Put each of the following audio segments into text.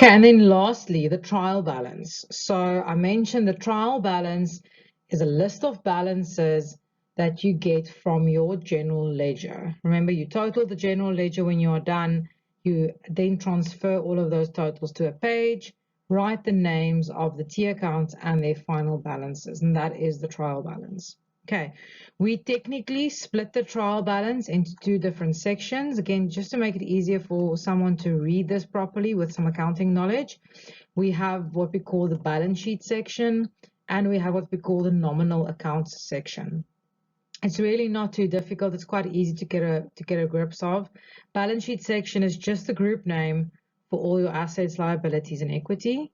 Okay, and then lastly, the trial balance. So I mentioned the trial balance is a list of balances that you get from your general ledger. Remember, you total the general ledger when you are done. You then transfer all of those totals to a page, write the names of the T accounts and their final balances, and that is the trial balance. Okay, we technically split the trial balance into two different sections. Again, just to make it easier for someone to read this properly with some accounting knowledge, we have what we call the balance sheet section, and we have what we call the nominal accounts section. It's really not too difficult. It's quite easy to get a grip of. Balance sheet section is just the group name for all your assets, liabilities, and equity.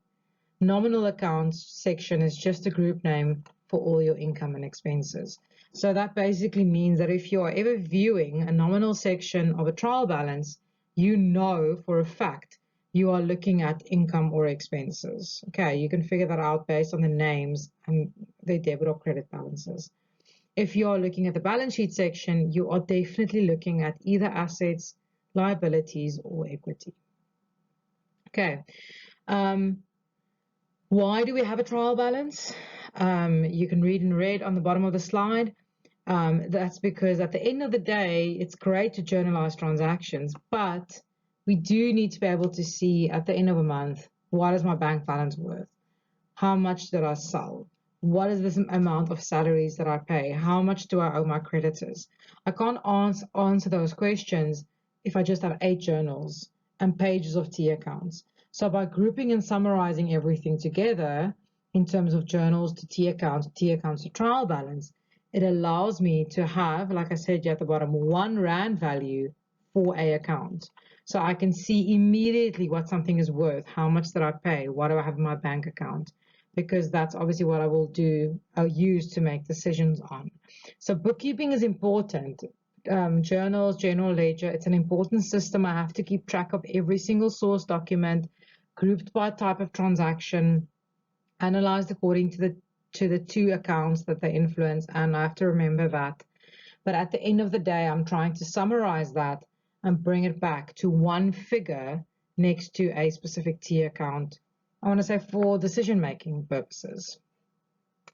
Nominal accounts section is just a group name for all your income and expenses. So that basically means that if you are ever viewing a nominal section of a trial balance, you know for a fact you are looking at income or expenses. Okay, you can figure that out based on the names and their debit or credit balances. If you are looking at the balance sheet section, you are definitely looking at either assets, liabilities, or equity. Okay. Why do we have a trial balance? You can read in red on the bottom of the slide. That's because at the end of the day, it's great to journalize transactions, but we do need to be able to see at the end of a month, what is my bank balance worth? How much did I sell? What is this amount of salaries that I pay? How much do I owe my creditors? I can't answer those questions if I just have 8 journals and pages of T accounts. So by grouping and summarizing everything together in terms of journals to T accounts to trial balance, it allows me to have, like I said at the bottom, 1 Rand value for a account. So I can see immediately what something is worth, how much did I pay, what do I have in my bank account, because that's obviously what I'll use to make decisions on. So bookkeeping is important. Journals, general ledger, it's an important system. I have to keep track of every single source document, grouped by type of transaction, analyzed according to the 2 accounts that they influence, and I have to remember that. But at the end of the day, I'm trying to summarize that and bring it back to one figure next to a specific T account, I want to say, for decision-making purposes.